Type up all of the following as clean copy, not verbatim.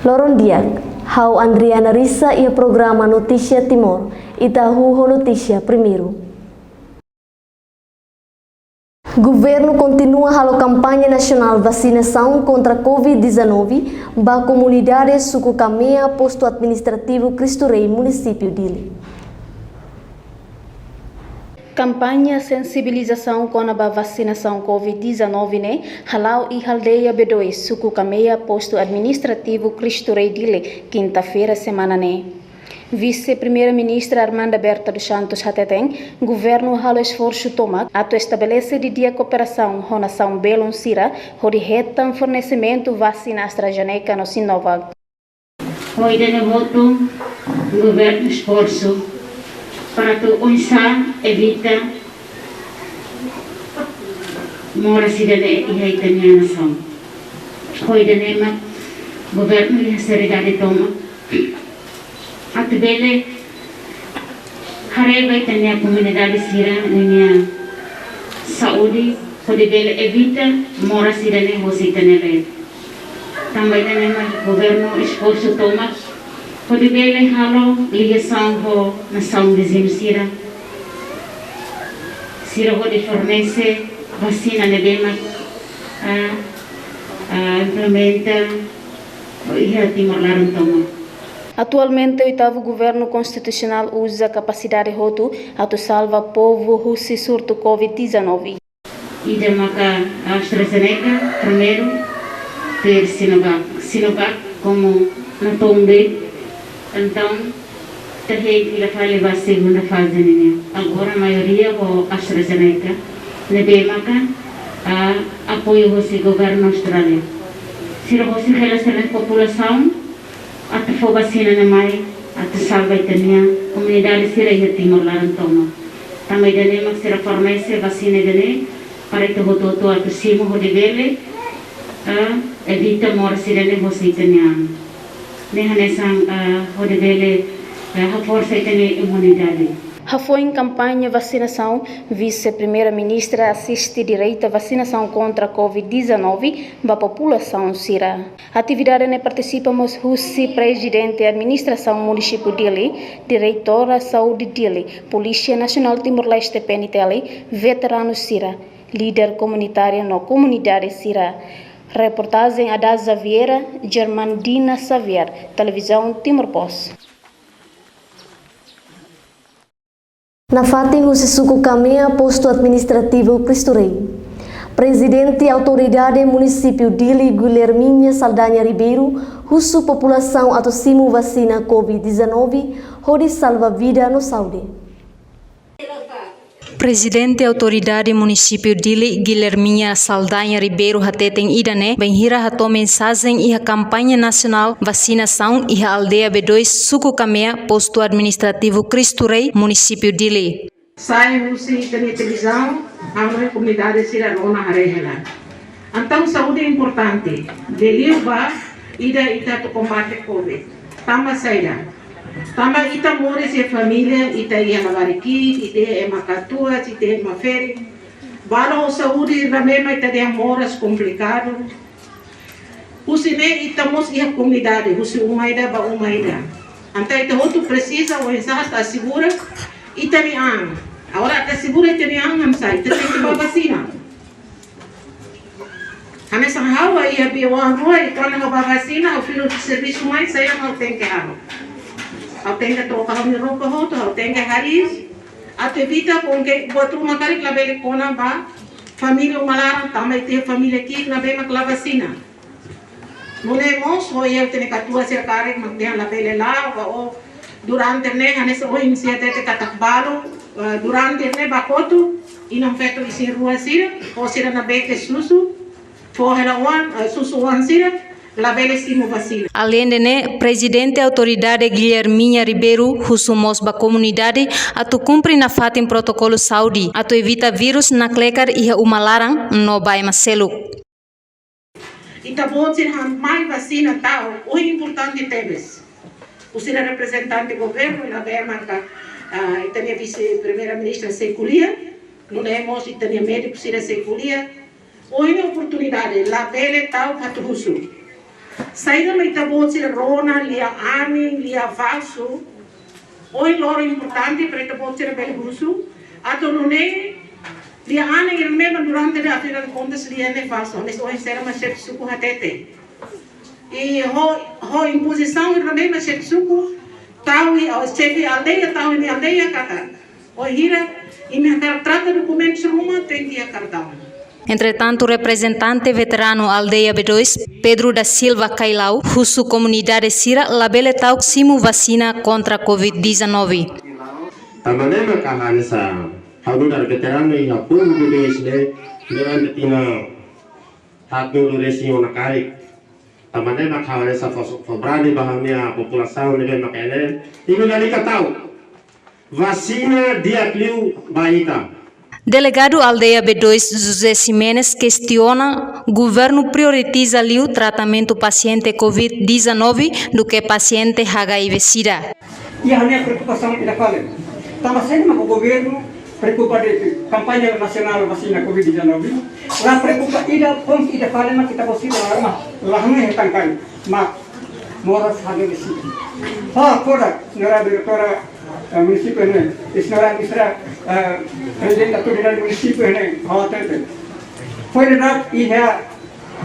Loron Diak, Hau Andriana Risa e programa Notícia Timor, Itahu Notícia Primeiro. Governo continua a campanha nacional vacinação contra Covid-19 para a comunidade suku Camea, posto administrativo Cristo Rei, município Dili. Campanha sensibilização com a vacinação Covid-19 né, Halau e Aldeia B2, suku Camea, posto administrativo Cristo Rei Dili, quinta-feira semana né. Vice-Primeira-Ministra Armanda Berta dos Santos Hateteng, governo halo esforço toma, ato estabelece de dia cooperação com a nação Belon Sira, onde retam fornecimento vacina AstraZeneca no Sinovac. Hoje no voto, governo esforço para tu onsa evita mora cidade e haitania nação. Hoje nema governo e seriedade toma. At bele harega itania comunidade sira nenia saúde pode bele evita mora sira ne hosi tenere também nema governo esforço toma pode bele halo ligação ho nação vizinho sira pode fornece vacina ne bema implementa e Timor Laran toma. Atualmente, o oitavo governo constitucional usa a capacidade roto a salvar o povo russi surto Covid-19. E de marcar a AstraZeneca primeiro, ter Sinovac como na tombe, então terrei que ele vai a segunda fase. Agora a maioria é AstraZeneca, nebe marcar apoio do governo australiano. Se você relaciona com a população, até for vacina na mai, até salva itania, comunidade sira e Timor Laran toma. Também dane mak sira fornece vacina dane para itu hoto até simo ho devele, evita mora sira ne hosi itania. Ne hanesang ho devele ha força itania imunidade. Foi em campanha vacinação, vice-primeira-ministra assiste direito à vacinação contra a Covid-19 para a população sira. A atividade ne participamos vice-presidente da administração município Dili, diretora saúde Dili, Polícia Nacional Timor-Leste PNTL, veterano sira, líder comunitário na comunidade sira. Reportagem Adaza Vieira, Germandina Xavier, televisão Timor Post. Na Fatim, o suku Camea, posto administrativo Cristo Rei. Presidente e autoridade município Dili, Guilherminha Saldanha Ribeiro, russo população atosimo vacina Covid-19, onde salva vida no saúde. Presidente e autoridade município Dili, Guilherminha Saldanha Ribeiro Hateteng Idane, benhira hato mensagem e a campanha nacional vacinação e a aldeia B2 suku Camea, posto administrativo Cristo Rei, município Dili. Sai usi da televisão, a comunidade cidadã harehela. Então saúde é importante. Deliva ida to combate Covid. Tama saída. Tama ita mores e família, ita ia lavariki, ita é macatua, ita é maferi. Bala o saúde ramema ita de moras complicado. Usine ita mos ia comunidade, usi umaida ba umaida. Anta ita outro precisa o exata segura ita ni ang. Agora ita segura ita ni ang amsai, ita tem que ba vacina. Hane sang hawa ia biwan rua ita na ba vacina, o filho de serviço mais sai não tem que haver. Ao tem que trocar o roupa roto, ao tem que haris, até evita com que botou uma cara que lá vem com a ba família malaram também tem família aqui na bem com a vacina. Não é mos, ou eu tenho que atuar se a cara que tem lá vem lá ou durante né, a nessa hoje se até que catakbalo durante né bacoto e não feito isso rua sira, ou se na bem que susu, forra one susu one sira. Além de né, presidente e autoridade Guilherminha Ribeiro, husumos ba comunidade, atu cumpre na fatin protocolo saúde, atu evita vírus na klekar iha umalarang no bai maseluk. Ita bom ser mais vacina tal, o importante tebes. O ser representante do governo, ela vai marcar, ita minha vice-primeira-ministra Seculia, não é moço, ita minha médico Seculia, o oportunidade, lá bele tal para o Saya mai tabot sila rona, lia ani, lia valso. Oi loro importante per tabot sila bel busu. Ato nune lia ani yang memang durante da ato yang kontes lia ne valso. Nes oi sera masih suku hatete. E ho imposição yang memang masih suku. Tahu o chefe aldeia tahu ni aldeia kata. Oi hira ini trata documentos rumah tem que acardar. Entretanto, o representante veterano Aldeia B2, Pedro da Silva Cailau, husu comunidade Sira, labele tauk simu vacina contra Covid-19. Tamanema kahan sa haudar veterano yang pun B2 ne dengan tina haknu resi ona kai. Tamanema kahan sa fobrani bahamnya populasi ne makene. Ini kali katau. Vacina dia kliu baita. Delegado Aldeia B2 José Ximenes questiona: governo prioritiza o tratamento paciente Covid-19 do que paciente HIV-Sida. E a minha preocupação é qual é? Estamos sendo o governo preocupa de campanha nacional vacina Covid-19. Lá preocupa ida ponto ida fala mas kita possível lá não é tangkai, mas moras HIV-Sida. Fora senhora diretora município ini, senhora ministra presidente autoridade município ini, khawatir. Foi dapat ia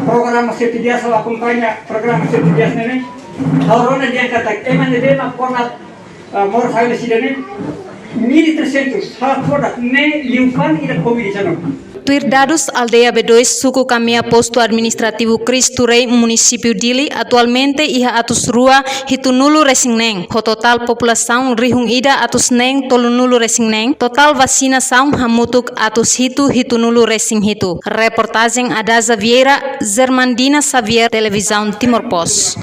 program setiap salah kampanye program setiap ini, orang dia kata, emang dia nak pernah mor saya di sini, mili tersentuh, hal produk ne liukan ida Covid-19. Tuir dados Aldeia B2 suku Kamea posto administrativo Cristo Rei município Dili atualmente iha atus rua hitu nulu resingneng. Ho total população rihung ida atus neng tolu nulu resingneng. Total vacinação hamutuk atus hitu nulu resing hitu. Reportagem Adaza Vieira, Zermandina Xavier, Televisão Timor Post.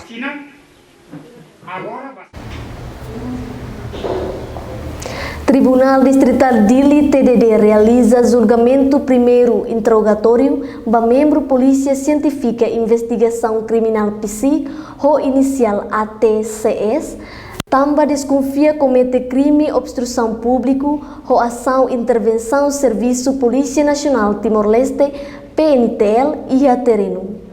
Tribunal Distrital Dili TDD realiza julgamento primeiro interrogatório ba membro Polícia Científica Investigação Criminal PSI, ho inicial ATCS, tamba desconfia comete crime obstrução público, ho ação intervenção Serviço Polícia Nacional Timor-Leste, PNTL e a terreno.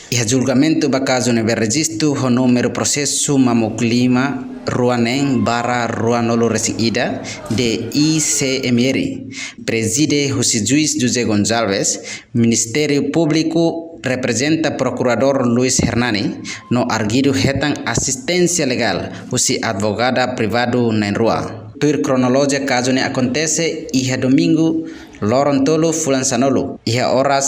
Iha julgamento bakazo nebe registro ho número processo mamoklima ruaneng bara ruanolo resing ida de ICMR preside José Juiz José Gonçalves, Ministério Público representa Procurador Luis Hernani no arguido hetang assistência legal José advogada privado na rua. Tuir cronologia caso ne acontece iha domingo Lorontolo Fulan Sanolo iha horas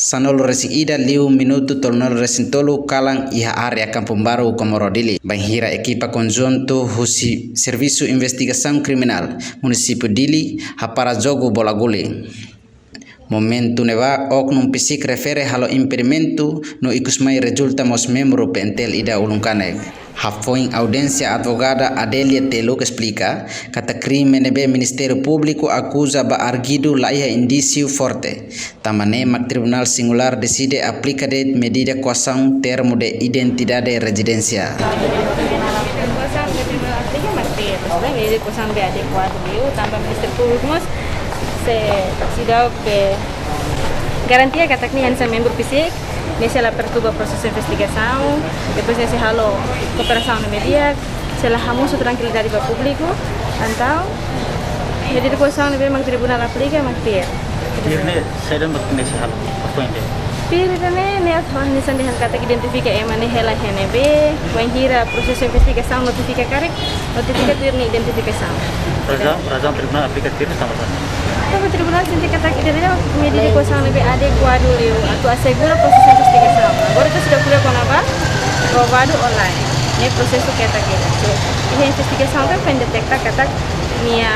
Sanolo resing ida liu minuto tolnol resing tolu kalang iha area Kampung Baru Komorodili banhira equipa conjunto husi Serviço Investigação Criminal município Dili hapara jogo bola gole. Momento neva oknum psik refere halo impedimento no ikusmai resulta mos membro pentel ida ulungkanek. Hafoin audiência advogada Adelia Teluk explica kata crime nebe Ministério Público acusa ba arguido laia indício forte. Tamane mak Tribunal Singular decide aplica de medida coação termo de identidade residencia. Se dá que garantia que a técnica é membro PSIC, nesse ela perturba o processo de investigação, depois nesse halo cooperação no media, se ela hamusu tranquilidade para o público, então medida de coação nível mang tribunal aplica mang pir. Pirne saya mak nesse halo apa ini? Pir também né atau nisan dihan kata identifica emane hela henebe, banhira processo de investigação notifica karek, notifica pirne identificação. Razão tribunal aplica pirne sama-sama. Tapi tribunal sendiri kata kita medida de coação lebih adequado liu atau assegura proses de investigação. Agora itu sudah boleh konaba provado online. Ini proses que kita kira. Ini investigação kan pendetekta kata minha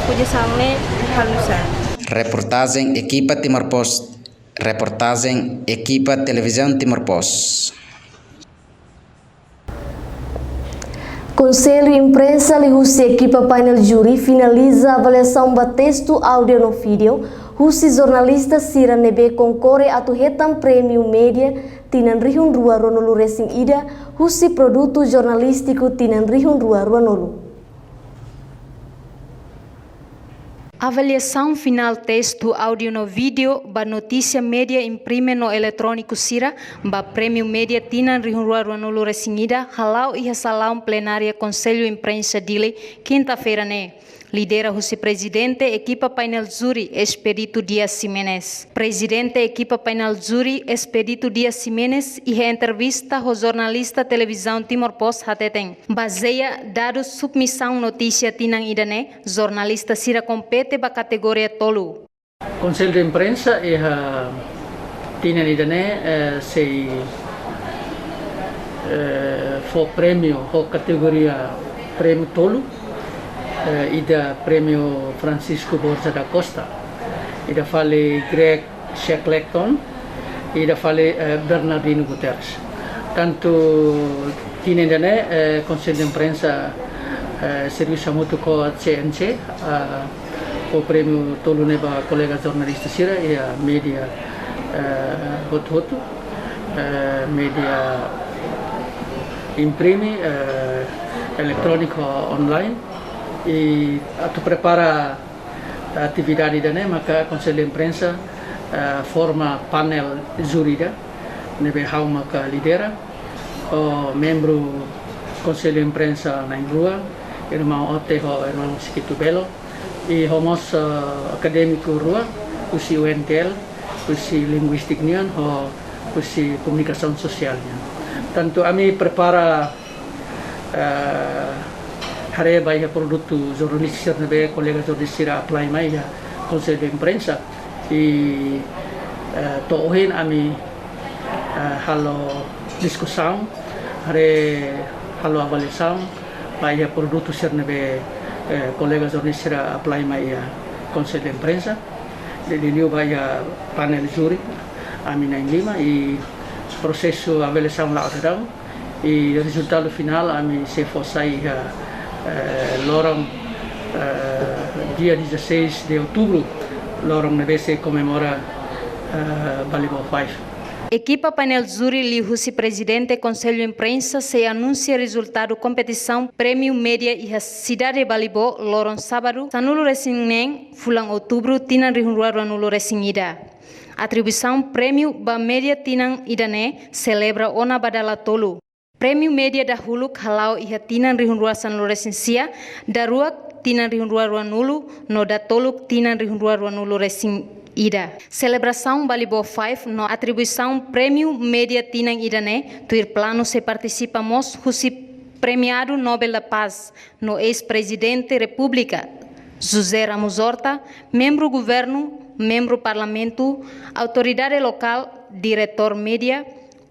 acusação ne halusa. Reportagem equipa Timor Post. Reportagem equipa Televisão Timor Post. Conselho Imprensa Lihusi equipa painel júri finaliza avaliação ba texto áudio no vídeo. Husi jornalista Sira Nebe concorre atu hetam prêmio média tinan rihun rua ronolu resing ida. Husi produto jornalístico tinan rihun rua ronolu. Avaliação final texto, áudio no vídeo, ba notícia média imprime no eletrônico sira, ba prêmio média tinan rihunrua ruanulu resingida, halau e salão plenária Conselho Imprensa dile, quinta-feira né. Lidera o presidente equipa painel júri Expedito Dias Ximenes. Presidente equipa painel júri Expedito Dias Ximenes e entrevista o jornalista televisão Timor Post hateten. Baseia dados submissão notícia tinang idane, jornalista sira compete ba categoria tolu. Conselho de Imprensa e tinang idane sei for prêmio o categoria prêmio tolu. Ida prêmio Francisco Borja da Costa, ida fale Greg Shackleton, ida fale Bernardino Guterres. Tanto tinendane Conselho de Imprensa serviço muito com a CNC, o prêmio tolu neba colega jornalista sira e a media hotu media imprime eletrônico online. E tu prepara a atividade da maka Conselho de Imprensa forma panel jurídico nebe hau maka lidera o membro Conselho de Imprensa na rua irmão Oteho irmão Sikito Belo e homos acadêmico rua usi UNTL usi linguistik nian ho usi komunikasi sosialnya. Tanto kami prepara hari baik produk jurnalistik nebe kolega jurnalistik apply mai ya Conselho de Imprensa e tohin ami halo diskusão hari halo avaliação baik produk nebe kolega jurnalistik apply mai ya Conselho de Imprensa jadi new baik panel juri ami na lima e processo avaliação lá sedang e resultado final ami se fossai lorong dia 16 de outubro lorong nebese comemora Balibol 5. Equipa painel júri li husi presidente Conselho Imprensa se anuncia resultado competição Prêmio Média e a cidade de Balibol lorong sábado sanulu resingen fulang outubro tinan rihunrua ruanulu resingida. Atribuição Prêmio ba Média tinang idane celebra ona badala tolu. Prêmio Média da Huluk halau iha tinan rihunrua sanulu resinsia, daruak tinan rihunrua ruanulu, no da toluk tinan rihunrua ruanulu resing ida. Celebração Balibol 5 no atribuição Prêmio Média tinang idane, tuir plano se participamos husi premiado Nobel da Paz, no ex-presidente República, José Ramos Horta, membro governo, membro parlamento, autoridade local, diretor média,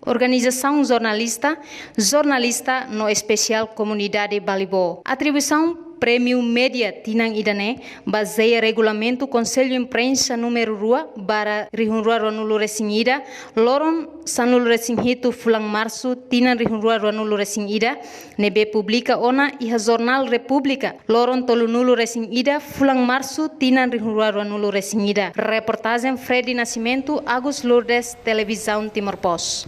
organização jornalista, jornalista no especial comunidade Balibol. Atribuição Prêmio Média tinang idane baseia regulamento Conselho Imprensa número 2 bara rihunrua ruanulu resingida loron sanulu resinghitu fulang março tinang rihunrua ruanulu resingida nebe publica ona iha jornal República loron tolunulu resingida fulang março tinang rihunrua ruanulu resingida. Reportagem Freddy Nascimento, Agus Lourdes, Televisão Timor Post.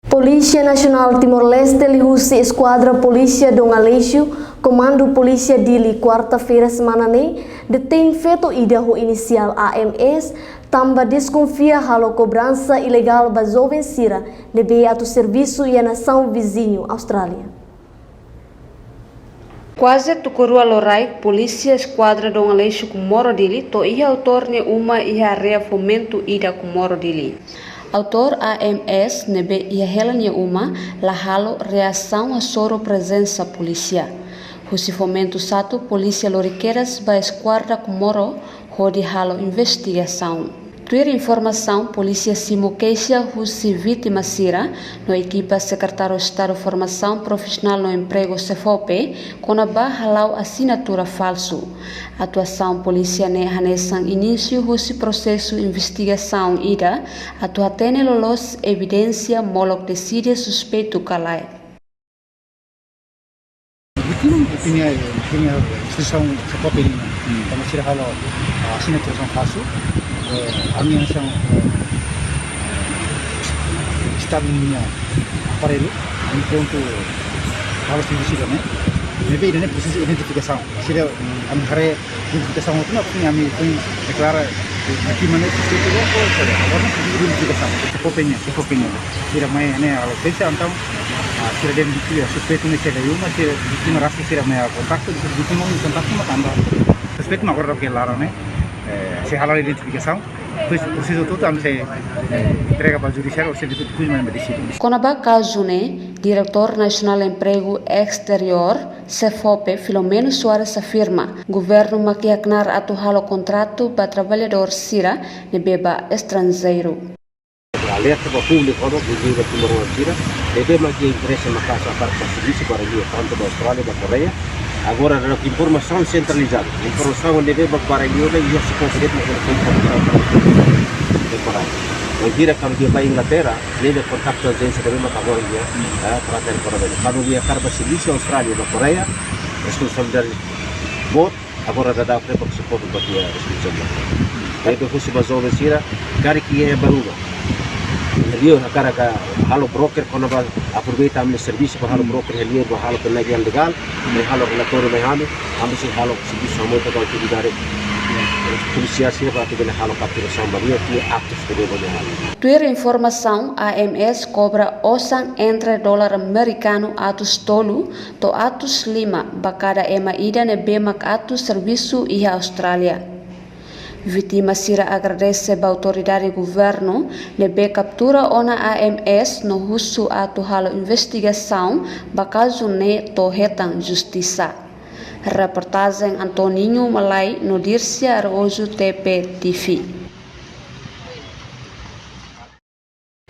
Polícia Nacional Timor-Leste lihusi Esquadra Polícia Dom Aleixo, Comando Polícia Dili, quarta-feira semana nem, detém feto idaho inicial AMS, tamba desconfia halo cobrança ilegal ba jovem sira, nebe atu serviço e a nação vizinho, Austrália. Quase tukurua lorai, Polícia Esquadra Dom Aleixo Kumoro Dili, to ia autor ne uma ia area fomento ida Kumoro Dili. Autor AMS nebe ia helania uma lahalo reação a soro presença polícia. Husi fomento satu polícia loriqueiras ba esquadra Kumoro hodi halo investigação. Tuir informação polícia simoqueixa husi vítima sira no equipa secretário Estado Formação Profissional no Emprego CFOP kona ba halau assinatura falso. Atuação polícia ne hanesan início husi processo investigação ida atu atene lolos evidência molok decide suspeito kalai. Punya instituição CFOP ini kami sira halau assinatura falso. Kami yang establishnya aparelho, então harus divisível, né? Maybe ini proses identifikasi. Sila kami hari identifikasi itu nak kami deklara di mana itu oh sorry, orang identifikasi. Kopenya. Sila mai ini kalau bisa antam sila identifikasi supaya tu sila yuma sila merasa sila mai kontak tu mau kontak tu macam anda. Suspek nak orang kelar ni, si halal identifikasi. Proses itu kami saya entrega para judiciário ou serviço de cuidado medicina. Konaba Kazune, Diretor Nacional de Emprego Exterior, CFOPE, Filomeno Soares afirma, governo maquiacnar atuhalo contrato para trabalhador Sira de beba estrangeiro. Alerta para o público, não inclusive aqui no Sira, deve manter interesse na casa para o serviço para ali, tanto da Austrália da Coreia. Agora a informação centralizada, a informação deve para ali e se conseguir informação temporária. Mas vira quando dia para a Inglaterra, deve contactar a agência de agora dia para ter coronavirus. Quando dia carga serviço a Austrália da Coreia, responsabilidade bot, agora dá para o suporte para a responsabilidade. Aí que fosse basou vesira, cara que é baruga. Ele na cara que halo broker quando vai aproveitar o serviço para halo broker ele é halo penagian legal, halo relatório de halo, se halo serviço muito para atividade policial se para que ele halo capturação maria que atos que deve halo. Tuir informação, AMS cobra osan entre dólar americano atus tolu to atus 5 bakada ema ida ne bemak atus serviço e Austrália. Vítima Sira agradece a autoridade do governo de captura ona AMS no russo atu halo investigação bakazu ne to hetang justiça. Reportagem Antoninho Malai no Dircia Araújo TP TV.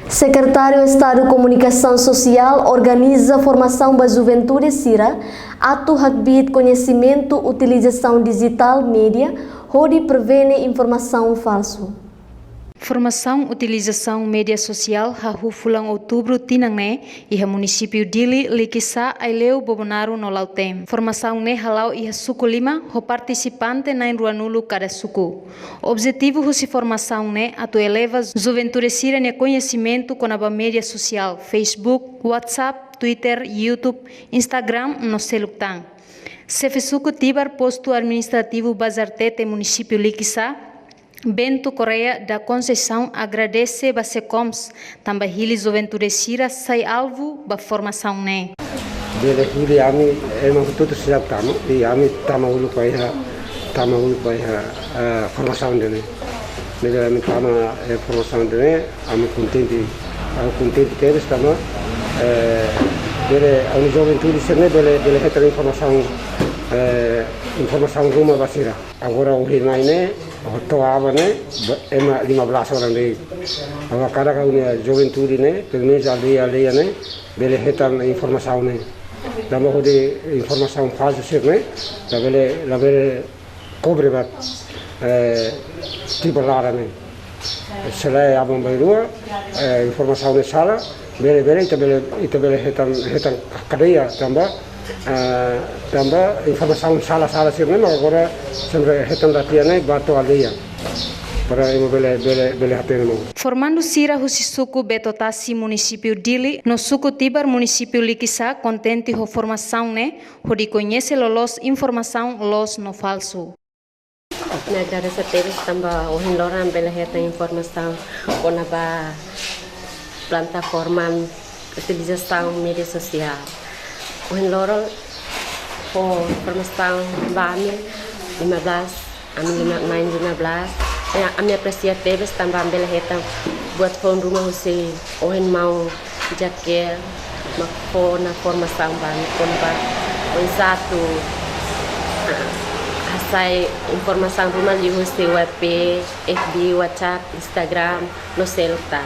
Secretário de Estado de Comunicação Social organiza formação da juventude Sira, atu hakbit conhecimento utilização digital média, onde prevene informação falsa. Formação utilização mídia social hahu fulang outubro tinangne iha município Dili likisa aileu Bobonaro no Lautem. Formação ne halau iha suku 5 ho participante na ruanulu cada suku. Objetivo husi formação ne atu eleva juventude Sira ne conhecimento com a mídia social Facebook, WhatsApp, Twitter, YouTube, Instagram no celutang. Sefesuku tibar posto administrativo Bazartete município Likisa, Bento Correia da Conceição agradece a Secoms, também hili juventude Sira sai alvo ba formação ne. Dele hili ami emang tudo siap tamu, e ami tamahulu pai formação dele. Dele ami tama formação dele, ami contente teres tama. Dele ami juventude Sira dele heter informação rumah basira. Agora o hili ne toa ne ema 15 orang dei. Agora cada kaunia juventude ne, pelo menos aldeia ne, bele hetan informação ne. Dama hode informação faz ser ne, la bele cobre ba tipo lara ne. Selain abang bairua informação ne sala, bele ita bele hetan kadeia tambah informação sala sir ne, agora sempre hetan latihan ne bato aldeia. Para bele hatene mo. Formando Sira husi suku Betotasi município Dili, no suku Tibar município Likisa, contente ho formação ne, ho di conhece los informação los no falso. Me agradece a todos também o hinloran bele heta informação com a plataforma utilização mídia social. O hinloran ho informação bami 15 a minha apreciativa também bela reta buat phone rumah usi ohen mau jaket mak na formação ban kon ba satu asai informação rumah li usi web FB WhatsApp Instagram no celular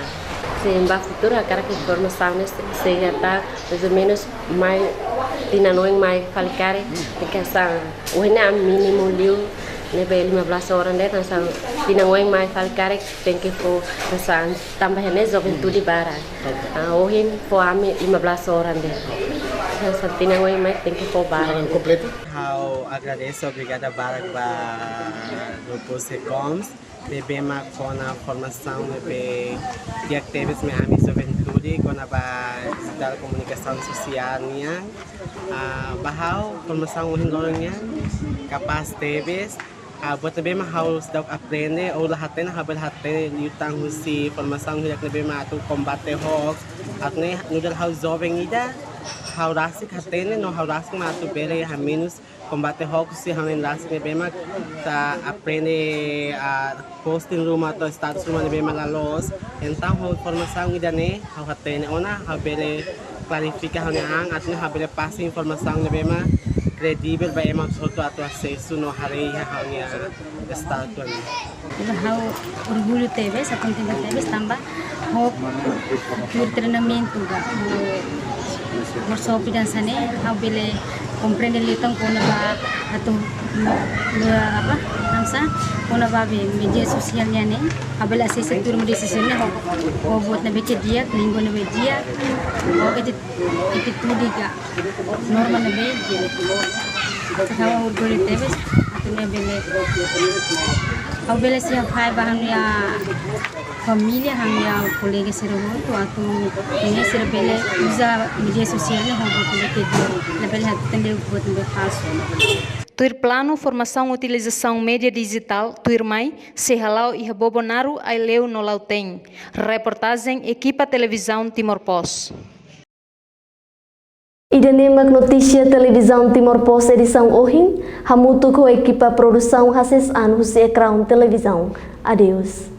se em futuro a cara que informação seja tá mais ou menos mais tinanoing mais falicare porque essa o mínimo liu Nebe 15 orang deh nasang pinangweng mai falkare tem que for nasang tambahane juventude bara. Ohin for ami 15 orang deh. Nasang pinangweng mai tem que for bara. Completo. How agradeço obrigada para grupo Secoms. Bebe ma com a formação bebe de activismo ami juventude estudi com a digital comunicação social niya bahau formação hingornya capaz teves buat nabe mahau sedang aprende ou lahaten habel haten yutang husi formação hidak nabe ma tu combate hoax atne nudal hau jovem ida hau rasik haten no hau rasik ma tu bere ha menos combate hoax si hanen rasik nabe ma ta aprende posting rumah atau status rumah nabe malalos então hau formação ida ne hau haten ona hau bere klarifikasi ang atne hau bere passa informação nabe ma kredibel ba emang suatu atau acesso no hari hanya estado ni. Hau orgulho teve, sa contigo teve tambah hau treinamento ga workshop dan sana hau bele comprende litang kona ba atau apa namsa kona ba media sosialnya ne hau bele acesso tur media sosialnya hau buat na beche dia linggo na dia hau itu diga normal na be hau orgulho teve atau na bele hau bele siya hai bahan ya família hamia colega serahun tu atau ini serbele usa media sosialnya hau buat ke dia na bele tende buat na passo. Tuir plano formação utilização média digital tuir mai se halau e bobonaru ai leu no lauteng. Reportagem equipa televisão Timor Pos. Idanemak notícia televisão Timor Pos edição Ohin, hamutu com a equipa produção Hases An Huse Crown televisão. Adeus.